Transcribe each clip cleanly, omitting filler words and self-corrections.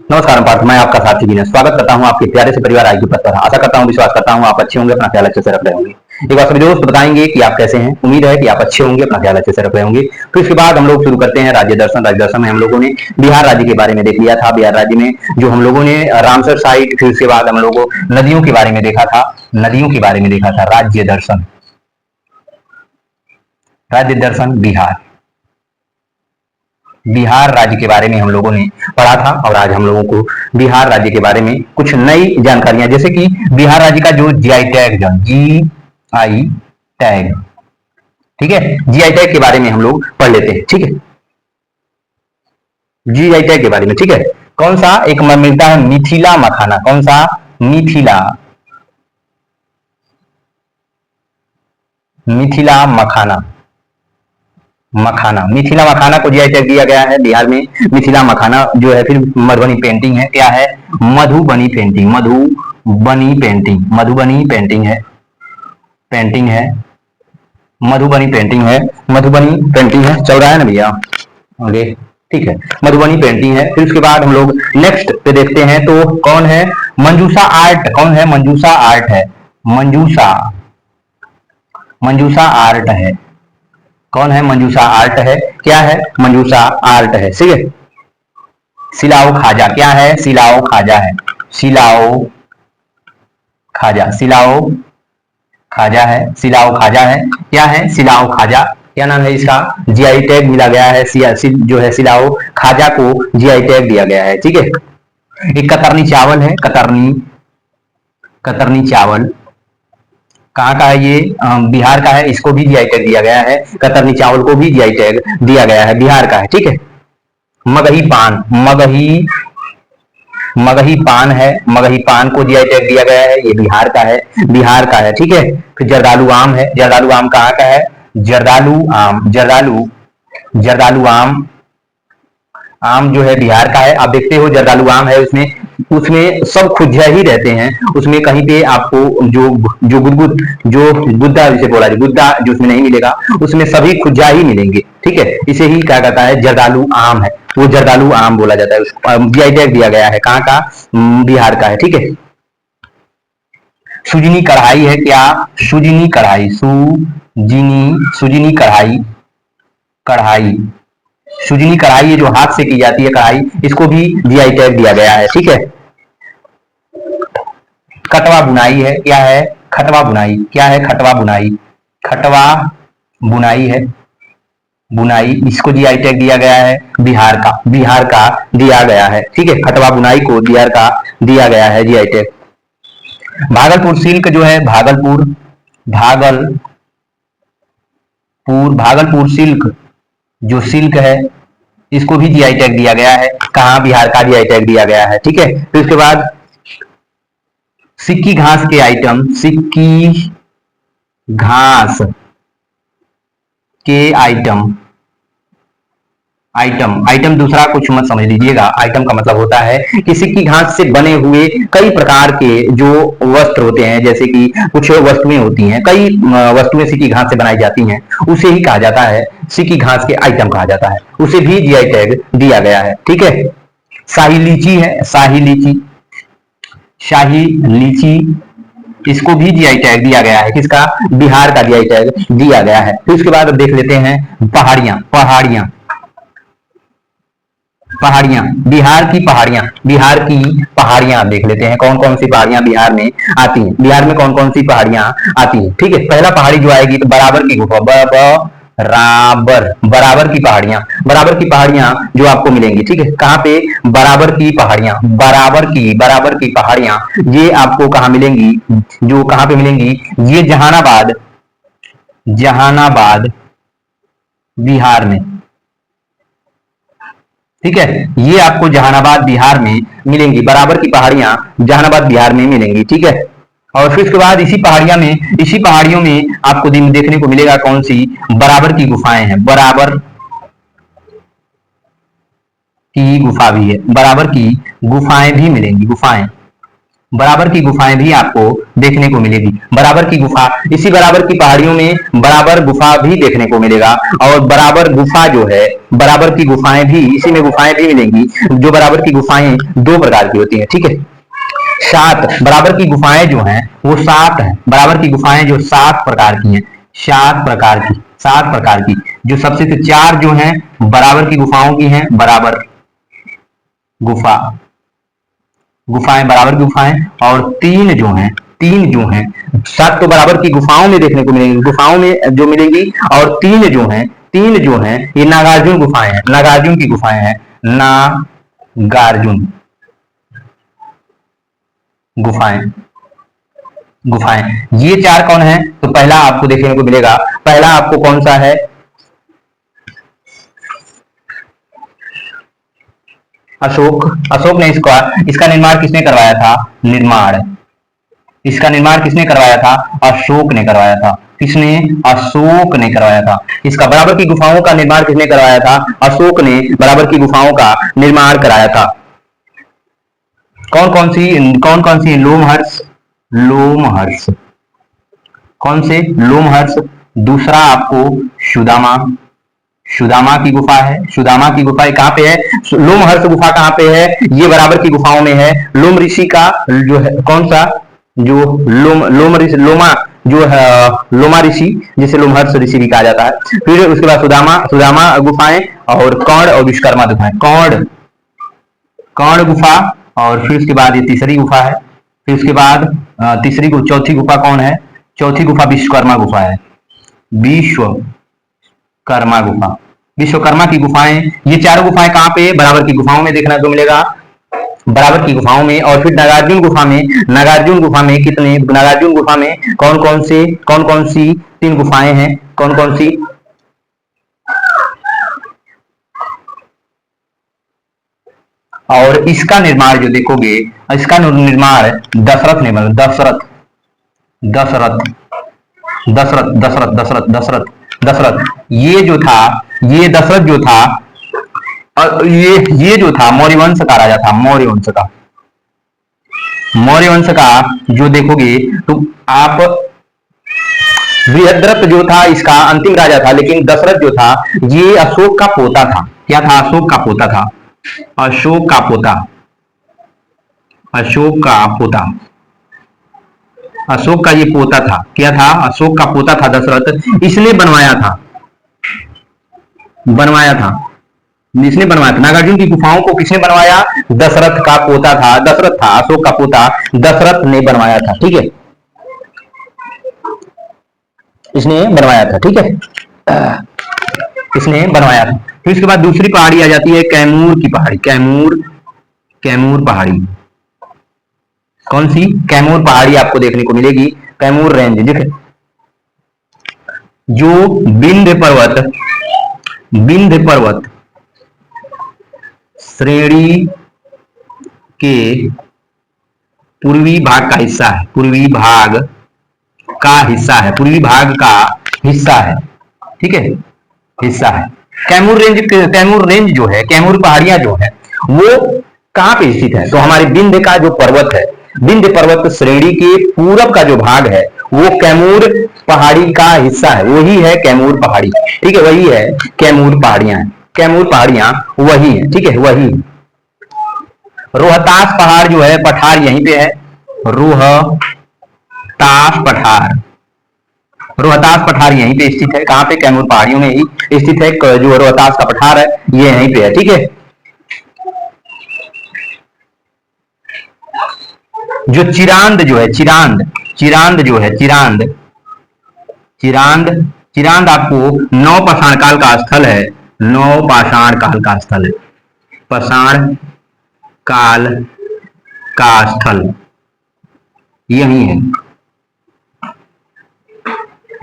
नमस्कार पार्थ, मैं आपका साथी विनय स्वागत करता हूं आपके प्यारे से परिवार आईक्यू पथ पर। आशा करता हूं, विश्वास करता हूं आप अच्छे होंगे, अपना ख्याल अच्छे से रख रहे होंगे। एक बार सभी दोस्त बताएंगे कि आप कैसे हैं। उम्मीद है कि आप अच्छे होंगे, अपना ख्याल अच्छे से रख रहे होंगे। तो इसके बाद हम लोग शुरू करते हैं राज्य दर्शन। राज्य दर्शन में हम लोगों ने बिहार राज्य के बारे में देख लिया था। बिहार राज्य में जो हम लोगों ने रामसर साइट, फिर उसके बाद हम लोगों नदियों के बारे में देखा था। नदियों के बारे में देखा था राज्य दर्शन। राज्य दर्शन बिहार, बिहार राज्य के बारे में हम लोगों ने पढ़ा था। और आज हम लोगों को बिहार राज्य के बारे में कुछ नई जानकारियां, जैसे कि बिहार राज्य का जो जीआई टैग, जीआई टैग, ठीक है, जीआई टैग के बारे में हम लोग पढ़ लेते हैं। ठीक है, जीआई टैग के बारे में। ठीक है, कौन सा एक मिलता है मिथिला मखाना, कौन सा? मिथिला, मिथिला मखाना, मखाना, मिथिला मखाना को जीआई टैग दिया गया है बिहार में। मिथिला मखाना जो है, फिर मधुबनी पेंटिंग है, क्या है? Madhubani painting, Madhubani painting, Madhubani painting है, पेंटिंग है, मधुबनी पेंटिंग है, मधुबनी पेंटिंग है। चल रहा है ना भैया आगे? ठीक है, मधुबनी पेंटिंग है। फिर उसके बाद हम लोग नेक्स्ट पे देखते हैं, तो कौन है? मंजूषा आर्ट, कौन है? मंजूषा आर्ट है, मंजूषा, मंजूषा आर्ट है। कौन है? मंजूषा आर्ट है। क्या है? मंजूषा आर्ट है। ठीक है, सिलाओ खाजा, क्या है? सिलाओ खाजा है, सिलाओ खाजा, सिलाओ खाजा है, सिलाओ खाजा है। क्या है? सिलाओ खाजा। क्या नाम है इसका? जीआई टैग मिला गया है। जो है सिलाओ खाजा को जीआई टैग दिया गया है। ठीक है, एक कतरनी चावल है, कतरनी, कतरनी चावल कहाँ का है? ये बिहार का है। इसको भी जीआई टैग दिया गया है। कतरनी चावल को भी जीआई टैग दिया गया है, बिहार का है। ठीक है, मगही पान, मगही, मगही पान है, मगही पान को जीआई टैग दिया गया है, ये बिहार का है, बिहार का है। ठीक है, फिर जर्दालू आम है, जर्दालू आम कहाँ का है? जर्दालू आम, जर्दालू, जर्दालू आम, आम जो है बिहार का है। आप देखते हो जर्दालू आम है, उसमें उसमें सब खुजा ही रहते हैं। उसमें कहीं पे आपको जो जो गुदगुद, जो गुद्दा जिसे बोला जाए, गुद्दा जो उसमें नहीं मिलेगा, उसमें सभी खुजा ही मिलेंगे। ठीक है, इसे ही क्या कहता है? जर्दालू आम है, वो जर्दालू आम बोला जाता है। उसको जीआई टैग दिया गया है, कहाँ का? बिहार का है। ठीक है, सुजनी कढ़ाई है, क्या? सुजनी कढ़ाई, सुजनी, सुजनी कढ़ाई, कढ़ाई, सुजनी कढ़ाई, ये जो हाथ से की जाती है कढ़ाई, इसको भी जीआई टैग दिया गया है। ठीक है, खटवा बुनाई है, क्या है? खटवा बुनाई, क्या है? खटवा बुनाई, खटवा बुनाई है, बुनाई, इसको जीआई टैग दिया गया है, बिहार का, बिहार का दिया गया है। ठीक है, खटवा बुनाई को बिहार का दिया गया है जीआई टैग। भागलपुर सिल्क जो है, भागलपुर, भागलपुर, भागलपुर सिल्क, जो सिल्क है, इसको भी जीआई टैग दिया गया है। कहाँ? बिहार का जीआई टैग दिया गया है। ठीक है, फिर उसके बाद सिक्की घास के आइटम, सिक्की घास के आइटम, आइटम, आइटम दूसरा कुछ मत समझ लीजिएगा। आइटम का मतलब होता है कि सिक्की घास से बने हुए कई प्रकार के जो वस्त्र होते हैं, जैसे कि कुछ वस्तुएं होती हैं, कई वस्तुएं सिक्की घास से बनाई जाती हैं, उसे ही कहा जाता है, सिक्की घास के आइटम कहा जाता है, उसे भी जीआई टैग दिया गया है। ठीक है, शाही लीची है, शाही लीची, शाही लीची, इसको भी जीआई टैग दिया गया है। किसका? बिहार का जीआई टैग दिया गया है। फिर उसके बाद अब देख लेते हैं पहाड़ियां, पहाड़ियां, पहाड़ियां, बिहार की पहाड़ियां, बिहार की पहाड़ियां देख लेते हैं, कौन कौन सी पहाड़ियां बिहार में आती हैं। बिहार में कौन कौन सी पहाड़ियां आती हैं? ठीक है, पहला पहाड़ी जो आएगी तो बराबर की गुफा, बराबर, बराबर की पहाड़ियां, बराबर की पहाड़ियां जो आपको मिलेंगी। ठीक है, कहाँ पे? बराबर की पहाड़ियां, बराबर की, बराबर की पहाड़ियां, ये आपको कहाँ मिलेंगी? जो कहाँ पे मिलेंगी? ये जहानाबाद, जहानाबाद बिहार में। ठीक है, ये आपको जहानाबाद बिहार में मिलेंगी, बराबर की पहाड़ियां जहानाबाद बिहार में मिलेंगी। ठीक है, और फिर उसके बाद इसी पहाड़ियां में, इसी पहाड़ियों में आपको देखने को मिलेगा कौन सी? बराबर की गुफाएं हैं, बराबर की गुफा भी है, बराबर की गुफाएं भी मिलेंगी, गुफाएं, बराबर की गुफाएं भी आपको देखने को मिलेगी। बराबर की गुफा, इसी बराबर की पहाड़ियों में बराबर गुफा भी देखने को मिलेगा। और बराबर गुफा जो है, बराबर की गुफाएं भी, इसी में गुफाएं भी मिलेंगी। जो बराबर की गुफाएं दो प्रकार की होती है, ठीक है। सात बराबर की गुफाएं जो हैं वो सात है। बराबर की गुफाएं जो सात प्रकार की हैं, सात प्रकार की। जो सबसे तो चार जो हैं बराबर की गुफाओं की हैं, बराबर गुफा, गुफाएं, बराबर की गुफाएं। और तीन जो हैं, सात तो बराबर की गुफाओं में देखने को मिलेंगी, गुफाओं में जो मिलेंगी। और तीन जो हैं ये नागार्जुन गुफाएं हैं, नागार्जुन की गुफाएं हैं, नागार्जुन गुफाएं, गुफाएं। ये चार कौन है? तो पहला आपको देखने को मिलेगा, पहला आपको कौन सा है? अशोक। अशोक ने इसका निर्माण किसने करवाया था? इसका निर्माण किसने करवाया था? अशोक ने करवाया था। किसने? अशोक ने करवाया था। इसका बराबर की गुफाओं का निर्माण किसने करवाया था? अशोक ने बराबर की गुफाओं का निर्माण कराया था। कौन कौन सी? लोमहर्ष, लोमहर्ष, कौन से? लोमहर्ष। दूसरा आपको सुदामा, सुदामा की गुफा है। सुदामा की गुफा कहाँ पे है? लोमहर्ष गुफा कहाँ पे है? ये बराबर की गुफाओं में है। लोम ऋषि का जो है कौन सा? जो लोम ऋषि, लोमा जो है, लोमा ऋषि, जिसे लोमहर्ष ऋषि भी कहा जाता है। फिर उसके बाद सुदामा गुफाएं, और कौड़ और विश्वकर्मा गुफाएं। कौड़ गुफा, और फिर उसके बाद ये तीसरी गुफा है। फिर उसके बाद चौथी गुफा कौन है? चौथी गुफा विश्वकर्मा गुफा है। विश्वकर्मा गुफा, विश्वकर्मा की गुफाएं। ये चारों गुफाएं कहाँ पे? बराबर की गुफाओं में देखने को मिलेगा, बराबर की गुफाओं में। और फिर नागार्जुन गुफा में, नागार्जुन गुफा में कितने? नागार्जुन गुफा में कौन कौन सी तीन गुफाएं हैं? कौन कौन सी? और इसका निर्माण जो देखोगे, इसका निर्माण दशरथ ने बनाया। दशरथ, दशरथ, दशरथ, दशरथ, दशरथ, दशरथ, दशरथ। ये जो था, ये दशरथ जो था, और ये जो था मौर्य वंश का राजा था। मौर्य वंश का, मौर्य वंश का जो देखोगे तो आप, बृहद्रथ जो था इसका अंतिम राजा था। लेकिन दशरथ जो था ये अशोक का पोता था। क्या था? अशोक का पोता था। अशोक का पोता, अशोक का पोता, अशोक का ये पोता था। क्या था? अशोक का पोता था दशरथ। इसने बनवाया था, इसने बनवाया था। नागार्जुन की गुफाओं को किसने बनवाया? दशरथ का पोता था, दशरथ था, अशोक का पोता दशरथ ने बनवाया था, ठीक है। इसने बनवाया था, ठीक है, इसने बनवाया था। फिर इसके बाद दूसरी पहाड़ी आ जाती है कैमूर की पहाड़ी। कैमूर पहाड़ी, कौन सी? कैमूर पहाड़ी आपको देखने को मिलेगी। कैमूर रेंज, देख, जो विंध्य पर्वत श्रेणी के पूर्वी भाग का हिस्सा है, पूर्वी भाग का हिस्सा है, पूर्वी भाग का हिस्सा है, ठीक है, हिस्सा है। कैमूर रेंज जो है, कैमूर पहाड़ियां जो है वो कहां पे स्थित है? तो हमारे विंध्य का जो पर्वत है, विंध्य पर्वत श्रेणी के पूरब का जो भाग है वो कैमूर पहाड़ी का हिस्सा है, वही है कैमूर पहाड़ी, ठीक है, वही है कैमूर पहाड़ियां। कैमूर पहाड़ियां वही है, ठीक है, वही। रोहतास पहाड़ जो है, पठार यहीं पे है, रोहतास पठार, रोहतास पठार यहीं पे स्थित है। कहां पे? कैमूर पहाड़ियों में ही स्थित है। जो रोहतास का पठार है ये यहीं पे है, ठीक है। जो चिरांद जो है, चिरांद जो है, चिरांद आपको नौ पाषाण काल का स्थल है। नौ पाषाण काल का स्थल है, पाषाण काल का स्थल यही है,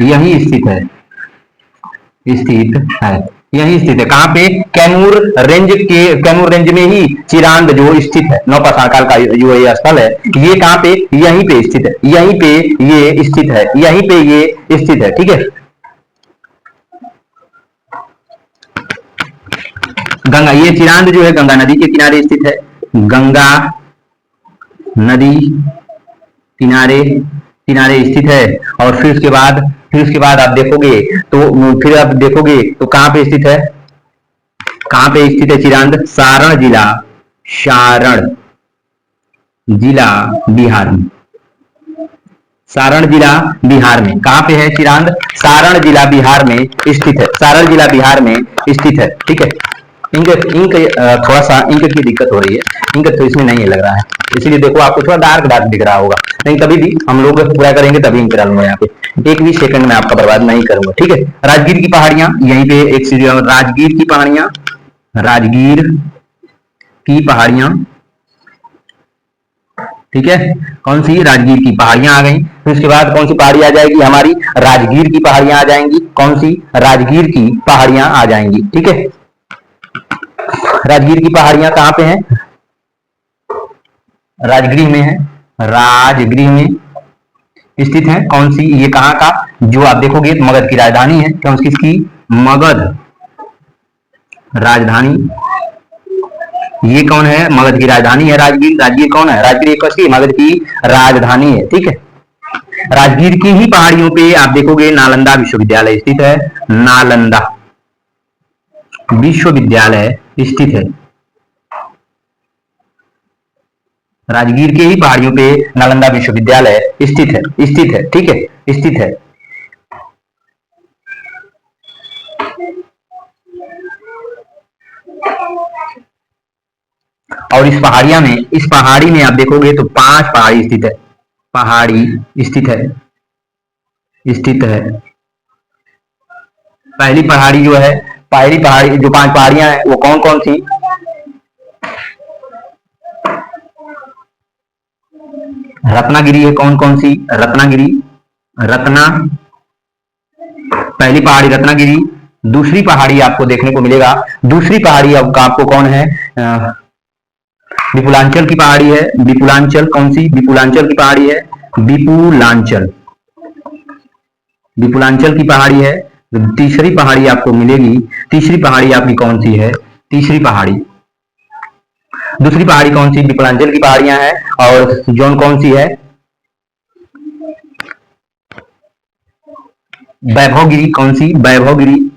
यही स्थित है, यही स्थित है। कहां पे? कैमूर रेंज में ही चिरांद जो स्थित है, नौ पाषाण काल का जो ये स्थल है, ये कहां पे? यहीं पे स्थित है, यहीं पे ये स्थित है, यहीं पे ये स्थित है, ठीक है। गंगा, ये चिरांद जो है गंगा नदी के किनारे स्थित है। गंगा नदी किनारे किनारे स्थित है। और फिर उसके बाद आप देखोगे तो कहां पे स्थित है, कहां पे स्थित है चिरांद? सारण जिला, सारण जिला बिहार में, सारण जिला बिहार में। कहां पे है चिरांद? सारण जिला बिहार में स्थित है, सारण जिला बिहार में स्थित है। ठीक है, इंक इंक थोड़ा सा इंक की दिक्कत हो रही है, इंक तो इसमें नहीं लग रहा है, इसीलिए देखो आपको थोड़ा डार्क डार्क दिख रहा होगा, नहीं कभी भी हम लोग पूरा करेंगे तभी इंक डालूंगा यहाँ पे, एक भी सेकंड में आपका बर्बाद नहीं करूंगा। ठीक है, राजगीर की पहाड़ियां, यहीं पे एक राजगीर की पहाड़ियां, राजगीर की पहाड़ियां, ठीक है, कौन सी? राजगीर की पहाड़ियां आ गई। फिर उसके बाद कौन सी पहाड़ी आ जाएगी हमारी? राजगीर की पहाड़ियां आ जाएंगी। कौन सी? राजगीर की पहाड़ियां आ जाएंगी। ठीक है, राजगीर की पहाड़ियां कहां पे हैं? राजगीर में है, राजगीर में स्थित है। कौन सी? ये कहां का? जो आप देखोगे मगध की राजधानी है। कौन किसकी? मगध राजधानी। ये कौन है? मगध की राजधानी है राजगीर। राजगीर कौन है? राजगीर एक की मगध की राजधानी है। ठीक है, राजगीर की ही पहाड़ियों पे आप देखोगे नालंदा विश्वविद्यालय स्थित है, नालंदा विश्वविद्यालय स्थित है। राजगीर के ही पहाड़ियों पे नालंदा विश्वविद्यालय स्थित है, स्थित है। ठीक है, स्थित है। और इस पहाड़ी में आप देखोगे तो 5 पहाड़ी स्थित है, पहाड़ी स्थित है, स्थित है। पहली पहाड़ी जो है, पहली पहाड़ी जो 5 पहाड़ियां हैं वो कौन कौन सी? रत्नागिरी है। कौन कौन सी? रत्नागिरी, रत्ना, पहली पहाड़ी रत्नागिरी। दूसरी पहाड़ी आपको देखने को मिलेगा, दूसरी पहाड़ी आपको कौन है? विपुलांचल की पहाड़ी है, विपुलांचल। कौन सी? विपुलांचल की पहाड़ी है, विपुलांचल, विपुलांचल की पहाड़ी है। तीसरी पहाड़ी आपको मिलेगी, तीसरी पहाड़ी आपकी कौन सी है? तीसरी पहाड़ी, दूसरी पहाड़ी कौन सी? विपुलांचल की पहाड़ियां हैं। और जोन कौन सी है? वैभवगिरी। कौन सी? वैभवगिरी,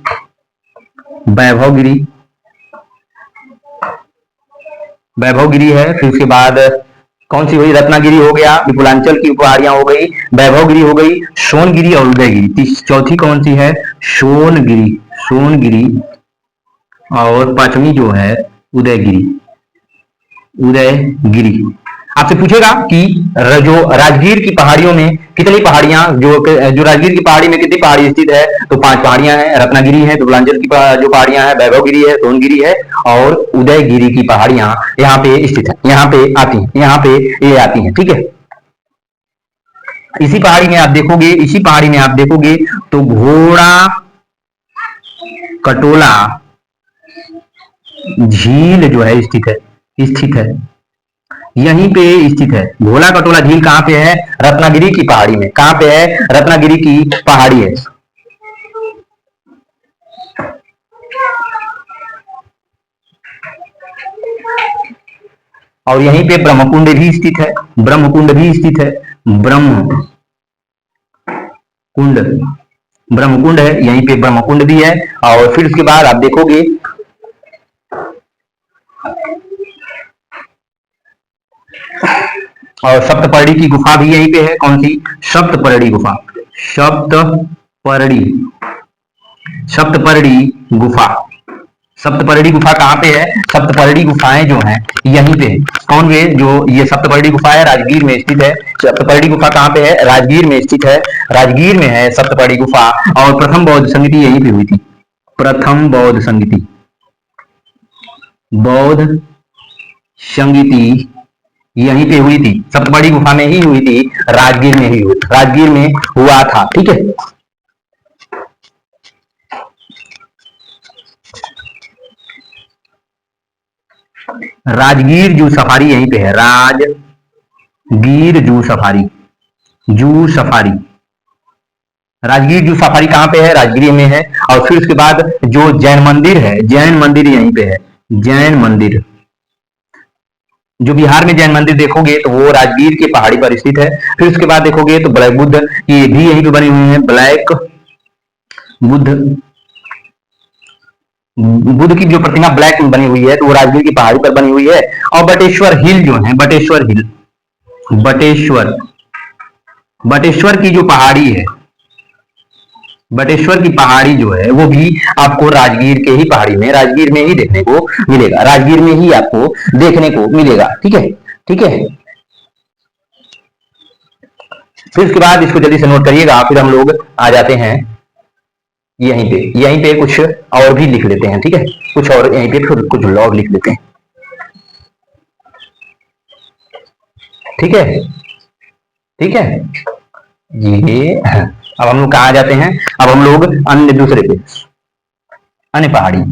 वैभवगिरी, वैभवगिरी है। फिर उसके बाद कौन सी हुई? रत्नागिरी हो गया, विपुलांचल की पहाड़ियां हो गई, वैभवगिरी हो गई, सोनगिरी और उदयगिरी। चौथी कौन सी है? सोनगिरी, सोनगिरी। और पांचवी जो है उदयगिरी, उदयगिरी। आपसे पूछेगा कि जो राजगीर की पहाड़ियों में कितनी पहाड़ियां, जो राजगीर की पहाड़ी में कितनी पहाड़ी स्थित है? तो 5 पहाड़ियां हैं, रत्नागिरी है, विपुलांचल की जो पहाड़ियां हैं, वैभवगिरी है, सोनगिरी है और उदयगिरी की पहाड़ियां यहाँ पे स्थित है, यहाँ पे आती है, यहाँ पे ये आती है। ठीक है, इसी पहाड़ी में आप देखोगे, इसी पहाड़ी में आप देखोगे तो घोड़ा कटोला झील जो है स्थित है, स्थित है, यहीं पे स्थित है। घोला कटोला झील कहां पे है? रत्नागिरी की पहाड़ी में। कहां पे है? रत्नागिरी की पहाड़ी है। और यहीं पे ब्रह्मकुंड भी स्थित है, ब्रह्मकुंड भी स्थित है, ब्रह्मकुंड, ब्रह्मकुंड है, यहीं पे ब्रह्मकुंड भी है। और फिर उसके बाद आप देखोगे और सप्तपर्णी की गुफा भी यहीं पे है। कौन सी? सप्तपर्णी गुफा, सप्तपर्णी, सप्तपर्णी गुफा। सप्तपर्णी गुफा कहां पे है? सप्तपर्णी गुफाएं जो हैं यहीं पे है। कौन वे? जो ये सप्तपर्णी गुफा है राजगीर में स्थित है। सप्तपर्णी गुफा कहां पे है? राजगीर में स्थित है, राजगीर में है सप्तपर्णी गुफा। और प्रथम बौद्ध संगति यहीं पे हुई थी, प्रथम बौद्ध संगति, बौद्ध संगति यहीं पे हुई थी, सप्तपर्णी गुफा में ही हुई थी, राजगीर में ही हुई, राजगीर में हुआ था। ठीक है, राजगीर जू सफारी यहीं पे है, Rajgir zoo safari, zoo safari, Rajgir zoo safari कहां पे है? राजगीर में है। और फिर उसके बाद जो जैन मंदिर है, जैन मंदिर यहीं पे है, जैन मंदिर, जो बिहार में जैन मंदिर देखोगे तो वो राजगीर के पहाड़ी पर स्थित है। फिर उसके बाद देखोगे तो ब्लैक बुद्ध, ये भी यहीं पे बनी हुई है। ब्लैक बुद्ध, बुद्ध की जो प्रतिमा ब्लैक में बनी हुई है तो वो राजगीर की पहाड़ी पर बनी हुई है। और बटेश्वर हिल जो है, बटेश्वर हिल, बटेश्वर, बटेश्वर की जो पहाड़ी है, बटेश्वर की पहाड़ी जो है वो भी आपको राजगीर के ही पहाड़ी में, राजगीर में ही देखने को मिलेगा, राजगीर में ही आपको देखने को मिलेगा। ठीक है, ठीक है। फिर उसके बाद इसको जल्दी से नोट करिएगा। फिर हम लोग आ जाते हैं यहीं पे कुछ और भी लिख लेते हैं। ठीक है, कुछ और यहीं पे फिर कुछ और लिख लेते हैं। ठीक है, ठीक है। ये अब हम लोग कहाँ जाते हैं, अब हम लोग अन्य दूसरे पे, अन्य पहाड़ी,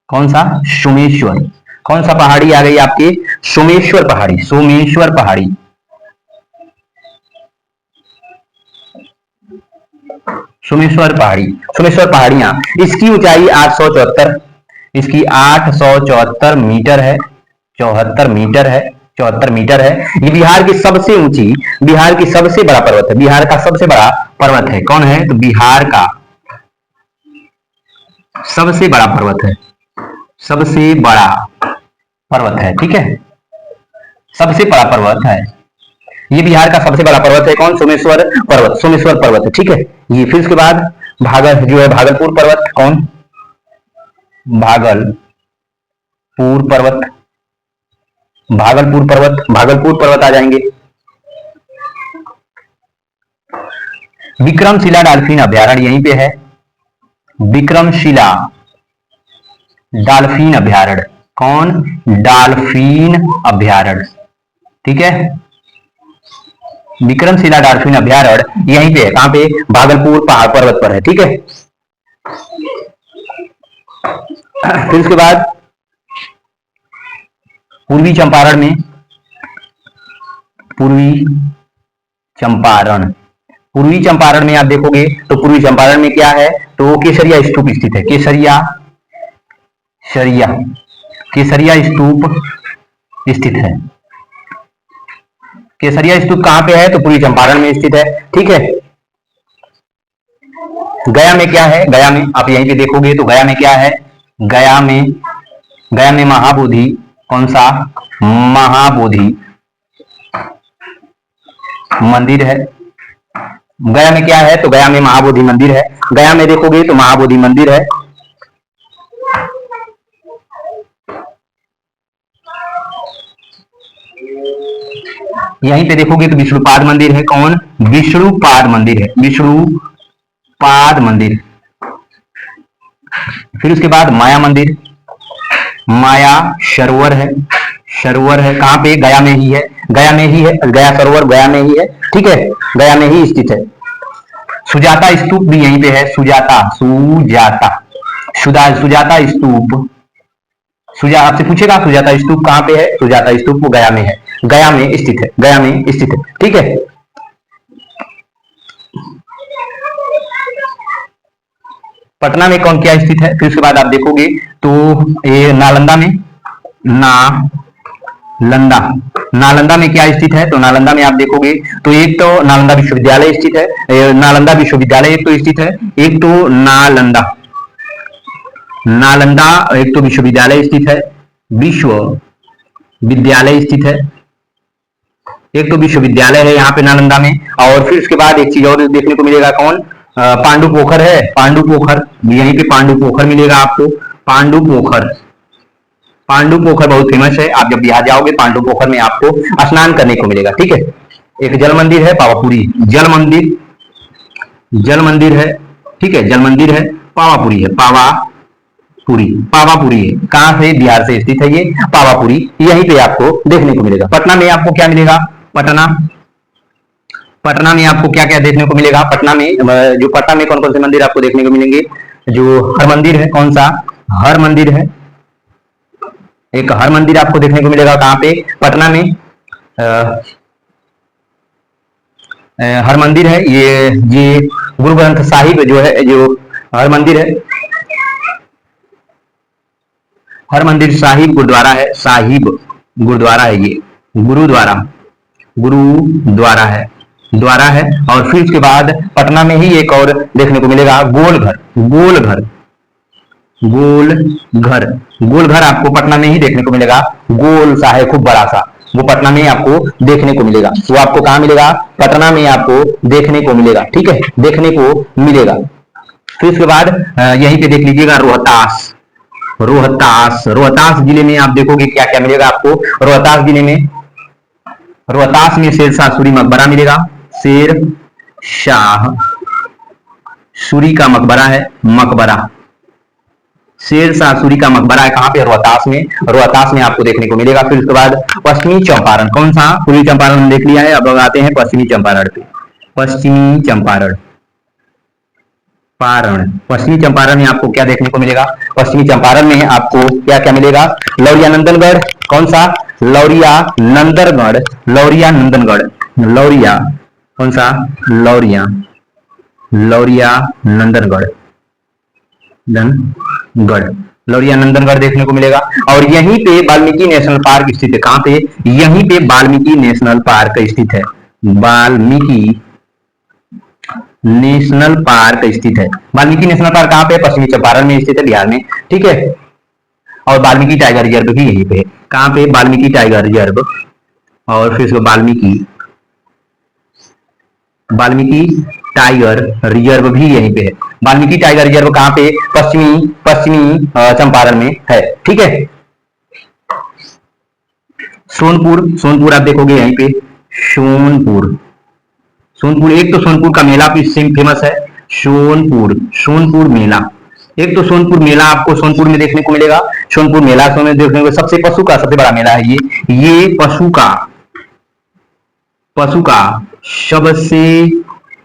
कौन सा, सोमेश्वर। कौन सा पहाड़ी आ गई आपकी, सोमेश्वर पहाड़ी, सोमेश्वर पहाड़ी, सोमेश्वर पहाड़ी, सोमेश्वर पहाड़ियां, इसकी ऊंचाई 874, इसकी 874 मीटर है, 74 मीटर है, 74 मीटर है। ये बिहार की सबसे ऊंची, बिहार की सबसे बड़ा पर्वत है, बिहार का सबसे बड़ा पर्वत है। कौन है, तो बिहार का सबसे बड़ा पर्वत है, सबसे बड़ा पर्वत है। ठीक है, सबसे बड़ा पर्वत है, ये बिहार का सबसे बड़ा पर्वत है। कौन, सोमेश्वर पर्वत, सोमेश्वर पर्वत है। ठीक है, ये फिर उसके बाद जो है भागलपुर पर्वत, कौन, भागलपुर पर्वत, भागलपुर पर्वत, भागलपुर पर्वत आ जाएंगे। विक्रमशिला डॉल्फिन अभ्यारण्य यहीं पे है, विक्रमशिला डॉल्फिन अभ्यारण्य, कौन, डॉल्फिन अभ्यारण्य। ठीक है, विक्रमशिला डॉल्फिन अभ्यारण्य यहीं पे है, कहां पे, भागलपुर पहाड़ पर्वत पर है। ठीक है, फिर उसके बाद पूर्वी चंपारण में, पूर्वी चंपारण, पूर्वी चंपारण में आप देखोगे तो पूर्वी चंपारण में क्या है, तो केसरिया स्तूप स्थित है, केसरिया, शरिया, केसरिया स्तूप स्थित है। केसरिया स्तूप कहां पे है, तो पूर्वी चंपारण में स्थित है। ठीक है, गया में क्या है, गया में आप यहीं पे देखोगे तो गया में क्या है, गया में महाबोधि, कौन सा, महाबोधि मंदिर है। गया में क्या है, तो गया में महाबोधि मंदिर है। गया में देखोगे तो महाबोधि मंदिर है। यहीं पे देखोगे तो विष्णुपाद मंदिर है। कौन, विष्णुपाद मंदिर है, विष्णुपाद मंदिर। फिर उसके बाद माया मंदिर, माया सरोवर है, सरोवर है, कहां पे, गया में ही है, गया में ही है, गया सरोवर गया में ही है। ठीक है, गया में ही स्थित है। सुजाता स्तूप भी यहीं पे है, सुजाता, सुजाता, सुजाता स्तूप, आपसे पूछेगा सुजाता स्तूप कहां पे है, सुजाता स्तूप वो गया में है, गया में स्थित है, गया में स्थित है। ठीक है, पटना में कौन क्या स्थित है, फिर उसके बाद आप देखोगे तो ये नालंदा में, नालंदा, नालंदा में क्या स्थित है, तो नालंदा में आप देखोगे तो एक तो नालंदा विश्वविद्यालय स्थित है, नालंदा विश्वविद्यालय एक तो स्थित है, एक तो नालंदा, नालंदा एक तो विश्वविद्यालय स्थित है, विश्वविद्यालय स्थित है, एक तो विश्वविद्यालय है यहाँ पे नालंदा में। और फिर उसके बाद एक चीज और देखने को मिलेगा, कौन, पांडु पोखर है, पांडु पोखर, यहीं पे पांडु पोखर मिलेगा आपको, पांडु पोखर, पांडु पोखर बहुत फेमस है। आप जब बिहार जाओगे पांडु पोखर में आपको स्नान करने को मिलेगा। ठीक है, एक जल मंदिर है पावापुरी, जल मंदिर, जल मंदिर है। ठीक है, जल मंदिर है, पावापुरी है, पावापुरी, पावापुरी है, कहां से, बिहार से स्थित है ये पावापुरी, यहीं पे आपको देखने को मिलेगा। पटना में आपको क्या मिलेगा, पटना, पटना में आपको क्या क्या देखने को मिलेगा, पटना में जो पटना में कौन कौन से मंदिर आपको देखने को मिलेंगे, जो हर मंदिर है, कौन सा, हर मंदिर है, एक हर मंदिर आपको देखने को मिलेगा, कहां पे, पटना में हर मंदिर है। ये गुरु ग्रंथ साहिब जो है, जो हर मंदिर है, हर मंदिर साहिब गुरुद्वारा है, साहिब गुरुद्वारा है ये, गुरुद्वारा, गुरुद्वारा है, द्वारा है। और फिर उसके बाद पटना में ही एक और देखने को मिलेगा गोलघर, गोलघर, गोलघर, गोलघर आपको पटना में ही देखने को मिलेगा। गोल सा है, खूब बड़ा सा, वो पटना में आपको देखने को मिलेगा। वो आपको कहां मिलेगा? पटना में आपको देखने को मिलेगा। ठीक है, देखने को मिलेगा। फिर उसके बाद यहीं पे देख लीजिएगा रोहतास, रोहतास, रोहतास जिले में आप देखोगे क्या क्या मिलेगा आपको। रोहतास जिले में, रोहतास में शेरशाह सूरी मकबरा मिलेगा। शेर शाह सूरी का मकबरा है, मकबरा, शेरशाह सूरी का मकबरा है। कहां पे? रोहतास में, रोहतास में आपको देखने को मिलेगा। फिर उसके बाद पश्चिमी चंपारण, कौन सा? पूर्वी चंपारण देख लिया है, अब आते हैं पश्चिमी चंपारण पे। पश्चिमी चंपारण, पश्चिमी चंपारण में आपको क्या देखने को मिलेगा? पश्चिमी चंपारण में आपको क्या क्या मिलेगा? लौरिया नंदनगढ़, कौन सा? लौरिया नंदनगढ़, लौरिया नंदनगढ़, लौरिया, कौन सा? लौरिया, लौरिया नंदनगढ़, नंदनगढ़, लौरिया नंदनगढ़ देखने को मिलेगा। और यहीं पे वाल्मीकि नेशनल पार्क स्थित है। कहां पे? यहीं पे वाल्मीकि नेशनल पार्क स्थित है, वाल्मीकि नेशनल पार्क स्थित है। वाल्मीकि नेशनल पार्क कहां पे? पश्चिमी चंपारण में स्थित है, बिहार में। ठीक है, और वाल्मीकि टाइगर रिजर्व भी यहीं पे है। कहां पे? वाल्मीकि टाइगर रिजर्व, और फिर वाल्मीकि, वाल्मीकि टाइगर रिजर्व भी यहीं पे है। वाल्मीकि टाइगर रिजर्व कहां पे? पश्चिमी, पश्चिमी चंपारण में है। ठीक है, सोनपुर, सोनपुर आप देखोगे यहीं पे, सोनपुर, सोनपुर, एक तो सोनपुर का मेला भी फेमस है, सोनपुर, सोनपुर मेला। एक तो सोनपुर मेला आपको सोनपुर में देखने को मिलेगा। सोनपुर मेला में देखने को, सबसे पशु का सबसे बड़ा मेला है ये पशु का, पशु का सबसे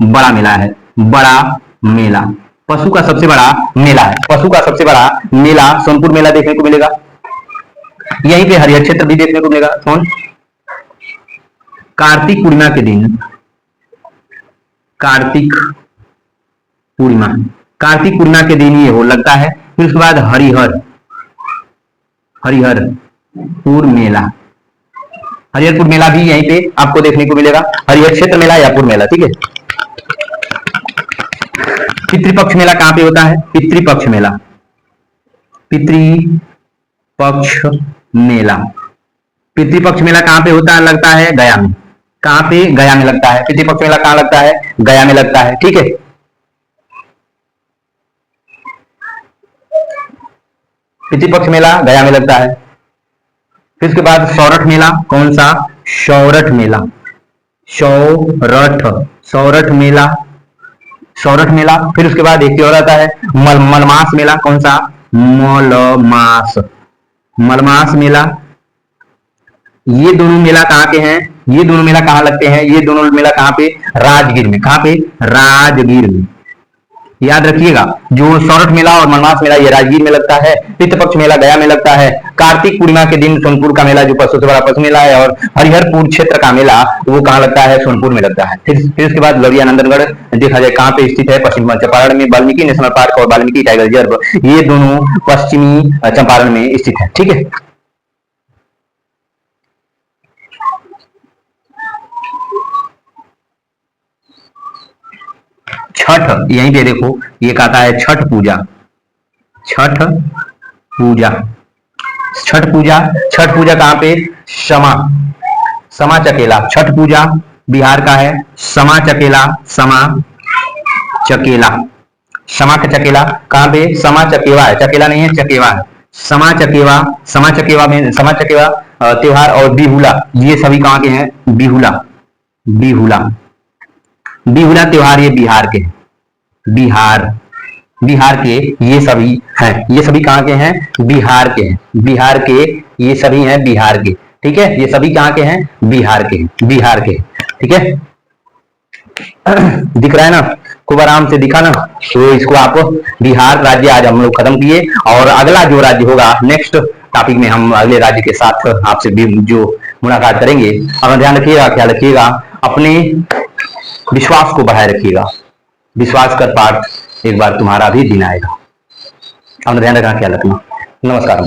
बड़ा मेला है, बड़ा मेला, पशु का सबसे बड़ा मेला है, पशु का सबसे बड़ा मेला सोनपुर मेला देखने को मिलेगा। यहीं पे हरिहर क्षेत्र भी देखने को मिलेगा। कौन? कार्तिक पूर्णिमा के दिन, कार्तिक पूर्णिमा, कार्तिक पूर्णिमा के दिन ये हो लगता है। फिर उसके बाद हरिहर, हरिहरपुर मेला, हरिहरपुर मेला भी यहीं पे आपको देखने को मिलेगा। हरिहर क्षेत्र मेला या पुर मेला। ठीक है, पितृपक्ष मेला कहां पे होता है? पितृपक्ष मेला, पितृपक्ष मेला, पितृपक्ष मेला कहां पे होता है? लगता है गया में। कहां पे? गया में लगता है। पितृपक्ष मेला कहां लगता है? गया में लगता है। ठीक है, पितृपक्ष मेला गया में लगता है। फिर उसके बाद सौरठ मेला, कौन सा? सौरठ मेला, सौरठ, सौरठ मेला, सौरठ मेला। फिर उसके बाद एक और आता है मलमास मेला, कौन सा? मलमास, मलमास मेला। ये दोनों मेला कहाँ के हैं? ये दोनों मेला कहाँ लगते हैं? ये दोनों मेला कहाँ पे? राजगीर में। कहाँ पे? राजगीर में। याद रखिएगा, जो सौरठ मेला और मनमास मेला ये राजगीर में लगता है, पितृपक्ष मेला गया में लगता है, कार्तिक पूर्णिमा के दिन सोनपुर का मेला जो पशु से बड़ा पशु मेला है, और हरिहरपुर क्षेत्र का मेला वो कहाँ लगता है? सोनपुर में लगता है। फिर उसके बाद लौरिया नंदनगढ़ देखा जाए कहाँ पे स्थित है? पश्चिमी चंपारण में। वाल्मीकि नेशनल पार्क और वाल्मीकि टाइगर रिजर्व ये दोनों पश्चिमी चंपारण में स्थित है। ठीक है, छठ, यहीं पे देखो ये कहता है छठ पूजा, छठ पूजा, छठ पूजा, छठ पूजा कहां पे? समा, समा चकेला, छठ पूजा बिहार का है। समा चकेला, समा चकेला, समा का चकेला कहां पे? समा चकेवा है, चकेला नहीं है, चकेवा है। समा चकेवा, समा चकेवा में, समा चकेवा त्योहार और बिहुला ये सभी कहां के हैं? बिहुला, बिहुला, बिहुला त्योहार ये बिहार के, बिहार, बिहार के ये सभी हैं। ये सभी कहां के हैं? बिहार के हैं, बिहार के ये सभी हैं, बिहार के। ठीक है, ये सभी कहां के हैं? बिहार के, बिहार के। ठीक है, दिख रहा है ना? खूब आराम से दिखा ना? तो इसको आप बिहार राज्य आज हम लोग खत्म किए, और अगला जो राज्य होगा नेक्स्ट टॉपिक में हम अगले राज्य के साथ आपसे जो मुलाकात करेंगे। अपना ध्यान रखिएगा, ख्याल रखिएगा, अपने विश्वास को बढ़ाए रखिएगा। विश्वास कर पाठ एक बार तुम्हारा भी दिन आएगा। अपना ध्यान रखना, ख्याल रखना। नमस्कार।